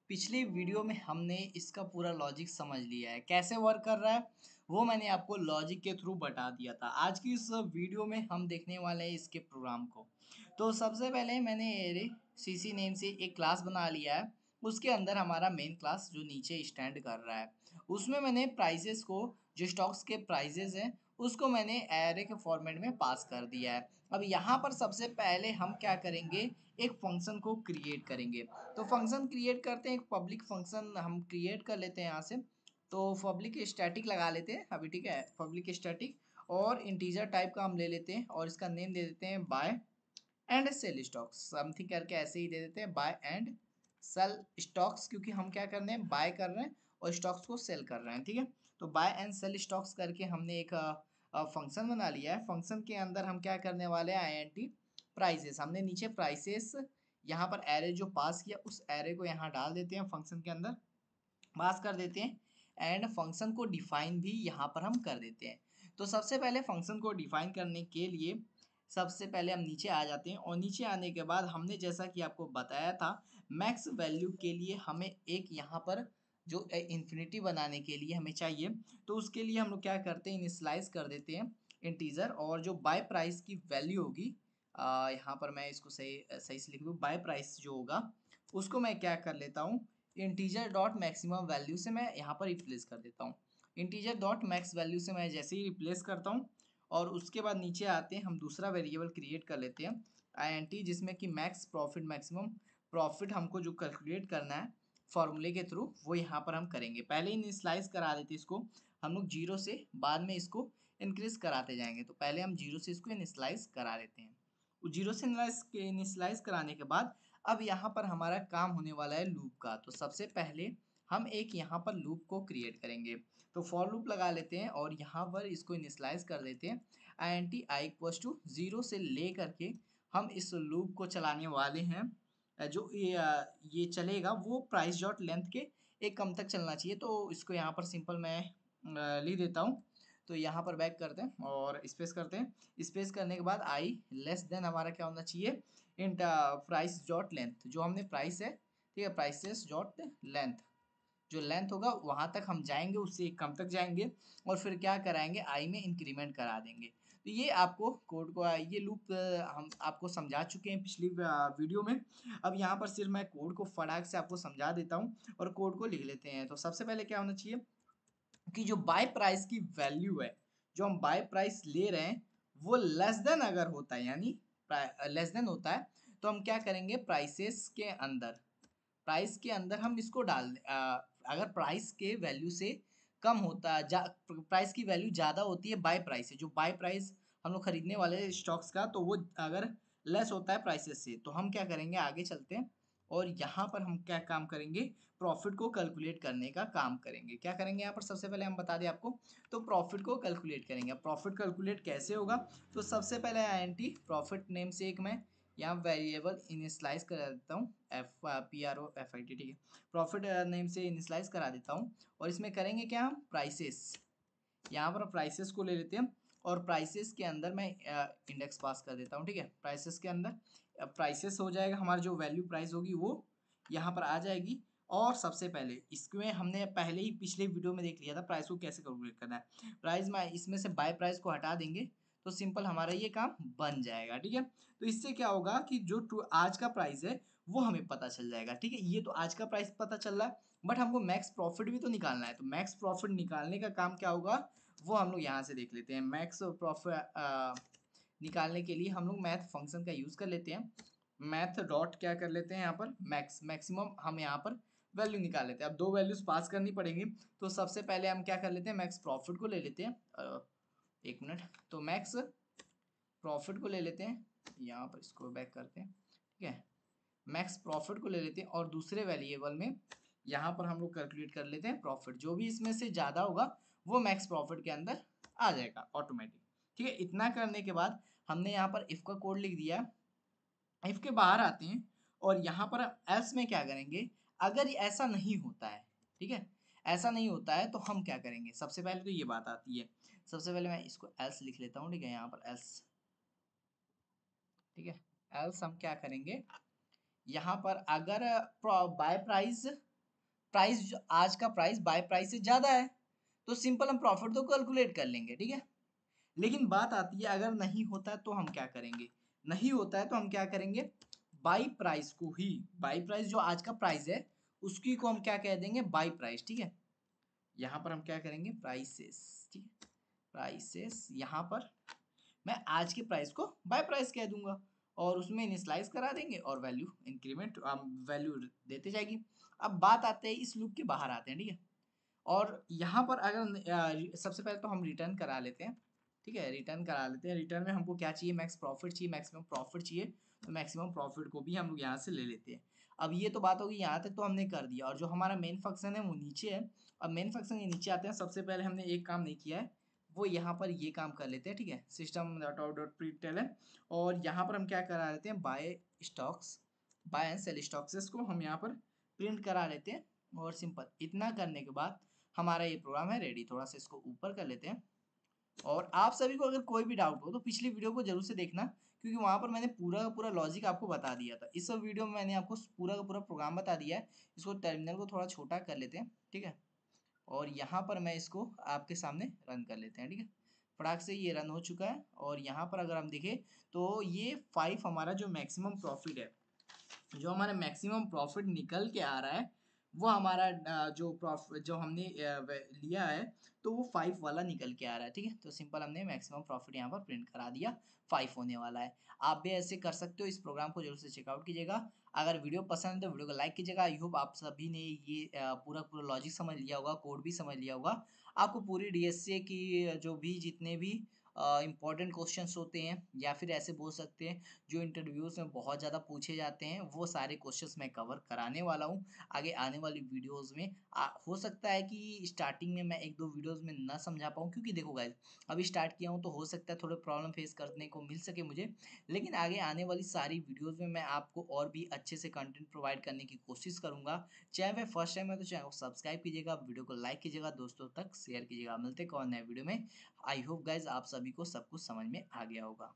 पिछली वीडियो में हमने इसका पूरा लॉजिक समझ लिया है, कैसे वर्क कर रहा है वो मैंने आपको लॉजिक के थ्रू बता दिया था। आज की इस वीडियो में हम देखने वाले हैं इसके प्रोग्राम को। तो सबसे पहले मैंने सीसी नेम से एक क्लास बना लिया है। उसके अंदर हमारा मेन क्लास जो नीचे स्टैंड कर रहा है, उसमें मैंने प्राइसेस को, जो स्टॉक्स के प्राइसेस हैं, उसको मैंने एरे के फॉर्मेट में पास कर दिया है। अब यहाँ पर सबसे पहले हम क्या करेंगे, एक फंक्शन को क्रिएट करेंगे। तो फंक्शन क्रिएट करते हैं, एक पब्लिक फंक्शन हम क्रिएट कर लेते हैं यहाँ से। तो पब्लिक स्टैटिक लगा लेते हैं अभी, ठीक है, पब्लिक स्टैटिक। और इंटीजर टाइप का हम ले लेते हैं और इसका नेम दे देते हैं buy and sell stocks, something करके ऐसे ही दे देते हैं, बाय एंड सेल स्टॉक्स, क्योंकि हम क्या कर रहे हैं, बाय कर रहे हैं और स्टॉक्स को सेल कर रहे हैं, ठीक है। तो बाय एंड सेल स्टॉक्स करके हमने एक फंक्शन बना लिया है। फंक्शन के अंदर हम क्या करने वाले हैं, INT प्राइसेस, हमने नीचे प्राइसेस यहाँ पर एरे जो पास किया उस एरे को यहाँ डाल देते हैं, फंक्शन के अंदर पास कर देते हैं। एंड फंक्शन को डिफाइन भी यहाँ पर हम कर देते हैं। तो सबसे पहले फंक्शन को डिफाइन करने के लिए सबसे पहले हम नीचे आ जाते हैं, और नीचे आने के बाद हमने जैसा कि आपको बताया था, मैक्स वैल्यू के लिए हमें एक यहाँ पर जो इन्फिनिटी बनाने के लिए हमें चाहिए, तो उसके लिए हम लोग क्या करते हैं, इनिशियलाइज कर देते हैं इंटीजर। और जो बाय प्राइस की वैल्यू होगी, यहाँ पर मैं इसको सही सही से लिख दूँ, बाय प्राइस जो होगा उसको मैं क्या कर लेता हूँ, इंटीजर डॉट मैक्सिमम वैल्यू से मैं यहाँ पर रिप्लेस कर देता हूँ। इंटीजर डॉट मैक्स वैल्यू से मैं जैसे ही रिप्लेस करता हूँ, और उसके बाद नीचे आते हैं, हम दूसरा वेरिएबल क्रिएट कर लेते हैं INT, जिसमें कि मैक्स प्रॉफिट, मैक्सिमम प्रॉफिट हमको जो कैलकुलेट करना है फॉर्मूले के थ्रू, वो यहाँ पर हम करेंगे। पहले इनिशियलाइज करा देते इसको हम लोग जीरो से, बाद में इसको इंक्रीज कराते जाएंगे। तो पहले हम जीरो से इसको इनिशियलाइज करा लेते हैं। जीरो से इनिशियलाइज कराने के बाद अब यहाँ पर हमारा काम होने वाला है लूप का। तो सबसे पहले हम एक यहाँ पर लूप को क्रिएट करेंगे। तो फॉर लूप लगा लेते हैं और यहाँ पर इसको इनिशियलाइज कर देते हैं INT i equals to zero से ले करके हम इस लूप को चलाने वाले हैं। जो ये चलेगा वो प्राइस डॉट लेंथ के एक कम तक चलना चाहिए। तो इसको यहाँ पर सिंपल मैं लिख देता हूँ। तो यहाँ पर बैक करते हैं और स्पेस करते हैं। स्पेस करने के बाद आई लेस देन हमारा क्या होना चाहिए, इन प्राइस डॉट लेंथ, जो हमने प्राइस है, ठीक है, प्राइसेस डॉट लेंथ, जो लेंथ होगा वहां तक हम जाएंगे, उससे कम तक जाएंगे, और फिर क्या कराएंगे, आई में इंक्रीमेंट करा देंगे। तो ये आपको कोड को, ये लूप हम आपको समझा चुके हैं पिछली वीडियो में। अब यहाँ पर सिर्फ मैं कोड को फटाक से आपको समझा देता हूँ और कोड को लिख लेते हैं। तो सबसे पहले क्या होना चाहिए कि जो बाय प्राइस की वैल्यू है, जो हम बाय प्राइस ले रहे हैं, वो लेस देन अगर होता है, यानी लेस देन होता है, तो हम क्या करेंगे, प्राइसेस के अंदर, प्राइस के अंदर हम इसको डाल अगर प्राइस के वैल्यू से कम होता है, प्राइस की वैल्यू ज़्यादा होती है बाय प्राइस से, जो बाय प्राइस हम लोग खरीदने वाले स्टॉक्स का, तो वो अगर लेस होता है प्राइसेस से, तो हम क्या करेंगे, आगे चलते हैं और यहाँ पर हम क्या काम करेंगे, प्रॉफिट को कैलकुलेट करने का काम करेंगे। क्या करेंगे यहाँ पर, सबसे पहले हम बता दें आपको, तो प्रॉफिट को कैलकुलेट करेंगे। प्रॉफिट कैलकुलेट कैसे होगा, तो सबसे पहले INT प्रॉफिट नेम से एक मैं यहाँ वेरिएबल इनिशलाइज करा देता हूँ, PROFIT, ठीक है, प्रॉफिट नेम से इनिशलाइज करा देता हूँ। और इसमें करेंगे क्या, हम प्राइसेस, यहाँ पर प्राइसेस को ले लेते हैं और प्राइसेस के अंदर मैं इंडेक्स पास कर देता हूँ, ठीक है। प्राइसेस के अंदर प्राइसेस हो जाएगा, हमारी जो वैल्यू प्राइस होगी वो यहाँ पर आ जाएगी। और सबसे पहले इसमें हमने पहले ही पिछले वीडियो में देख लिया था प्राइस को कैसे कैलकुलेट करना है। प्राइस में इसमें से बाय प्राइस को हटा देंगे तो सिंपल हमारा ये काम बन जाएगा, ठीक है। तो इससे क्या होगा कि जो आज का प्राइस है वो हमें पता चल जाएगा, ठीक है। ये तो आज का प्राइस पता चल रहा है, बट हमको मैक्स प्रॉफिट भी तो निकालना है। तो मैक्स प्रॉफिट निकालने का काम क्या होगा, वो हम लोग यहाँ से देख लेते हैं। मैक्स प्रॉफिट निकालने के लिए हम लोग मैथ फंक्शन का यूज़ कर लेते हैं। मैथ डॉट क्या कर लेते हैं, यहाँ पर मैक्सिमम हम यहाँ पर वैल्यू निकाल लेते हैं। अब दो वैल्यूज पास करनी पड़ेंगी, तो सबसे पहले हम क्या कर लेते हैं, मैक्स प्रॉफिट को ले लेते हैं। एक मिनट, तो मैक्स प्रॉफिट को ले लेते हैं, यहाँ पर इसको बैक करते हैं, ठीक है। मैक्स प्रॉफिट को ले लेते हैं और दूसरे वेरिएबल में यहाँ पर हम लोग कैलकुलेट कर लेते हैं प्रॉफिट। जो भी इसमें से ज़्यादा होगा वो मैक्स प्रॉफिट के अंदर आ जाएगा ऑटोमेटिक, ठीक है। इतना करने के बाद हमने यहाँ पर इफ़ का कोड लिख दिया। इफ़ के बाहर आते हैं और यहाँ पर एल्स में क्या करेंगे, अगर ऐसा नहीं होता है, ठीक है, ऐसा नहीं होता है तो हम क्या करेंगे, सबसे पहले तो ये बात आती है। सबसे पहले मैं इसको एल्स लिख लेता हूँ, ठीक है, यहाँ पर एल्स, ठीक है। एल्स हम क्या करेंगे, यहाँ पर अगर बाय प्राइस प्राइस आज का प्राइस बाय प्राइस से ज़्यादा है, तो सिंपल हम प्रॉफिट तो कैलकुलेट कर लेंगे, ठीक है। लेकिन बात आती है अगर नहीं होता है तो हम क्या करेंगे, नहीं होता है तो हम क्या करेंगे, बाई प्राइस को ही, बाई प्राइस जो आज का प्राइस है उसकी को हम क्या कह देंगे, बाई प्राइस, ठीक है। यहाँ पर हम क्या करेंगे, प्राइसेस, ठीक है, प्राइसेस, यहाँ पर मैं आज के प्राइस को बाय प्राइस कह दूंगा और उसमें इनिशियलाइज करा देंगे और वैल्यू इंक्रीमेंट वैल्यू देते जाएगी। अब बात आते हैं इस लूप के बाहर आते हैं, ठीक है। और यहाँ पर अगर सबसे पहले तो हम रिटर्न करा लेते हैं, ठीक है, रिटर्न करा लेते हैं। रिटर्न में हमको क्या चाहिए, मैक्स प्रॉफिट चाहिए, मैक्सिमम प्रॉफिट चाहिए, तो मैक्सिमम प्रॉफिट को भी हम लोग यहाँ से ले लेते हैं। अब ये तो बात होगी, यहाँ तक तो हमने कर दिया और जो हमारा मेन फंक्शन है वो नीचे है। अब मेन फंक्शन के नीचे आते हैं, सबसे पहले हमने एक काम नहीं किया है, वो यहाँ पर ये काम कर लेते हैं, ठीक है, system dot out dot println है। और यहाँ पर हम क्या करा लेते हैं, buy stocks, buy and sell stocks को हम यहाँ पर प्रिंट करा लेते हैं। और सिंपल इतना करने के बाद हमारा ये प्रोग्राम है रेडी। थोड़ा सा इसको ऊपर कर लेते हैं। और आप सभी को अगर कोई भी डाउट हो तो पिछली वीडियो को जरूर से देखना, क्योंकि वहां पर मैंने पूरा का पूरा लॉजिक आपको बता दिया था। इस वीडियो में मैंने आपको पूरा का पूरा प्रोग्राम बता दिया है। इसको टर्मिनल को थोड़ा छोटा कर लेते हैं, ठीक है। और यहाँ पर मैं इसको आपके सामने रन कर लेते हैं, ठीक है। फटाक से ये रन हो चुका है और यहाँ पर अगर हम देखें तो ये 5 हमारा जो मैक्सिमम प्रॉफिट है, जो हमारा मैक्सिमम प्रॉफिट निकल के आ रहा है, वो हमारा जो प्रॉफिट जो हमने लिया है तो वो 5 वाला निकल के आ रहा है, ठीक है। तो सिंपल हमने मैक्सिमम प्रॉफिट यहाँ पर प्रिंट करा दिया, 5 होने वाला है। आप भी ऐसे कर सकते हो। इस प्रोग्राम को जरूर से चेकआउट कीजिएगा। अगर वीडियो पसंद है तो वीडियो को लाइक कीजिएगा। आई होप आप सभी ने ये पूरा पूरा लॉजिक समझ लिया होगा, कोड भी समझ लिया होगा। आपको पूरी डीएसए की जो भी जितने भी इंपॉर्टेंट क्वेश्चंस होते हैं, या फिर ऐसे बोल सकते हैं जो इंटरव्यूज में बहुत ज़्यादा पूछे जाते हैं, वो सारे क्वेश्चंस मैं कवर कराने वाला हूँ आगे आने वाली वीडियोस में। हो सकता है कि स्टार्टिंग में मैं एक दो वीडियोस में ना समझा पाऊँ, क्योंकि देखो गाइस अभी स्टार्ट किया हूँ तो हो सकता है थोड़े प्रॉब्लम फेस करने को मिल सके मुझे। लेकिन आगे आने वाली सारी वीडियोस में मैं आपको और भी अच्छे से कंटेंट प्रोवाइड करने की कोशिश करूंगा। चाहे वह फर्स्ट टाइम है तो चैनल को सब्सक्राइब कीजिएगा, वीडियो को लाइक कीजिएगा, दोस्तों तक शेयर कीजिएगा। मिलते हैं और नए वीडियो में। आई होप गाइज आप सभी को सब कुछ समझ में आ गया होगा।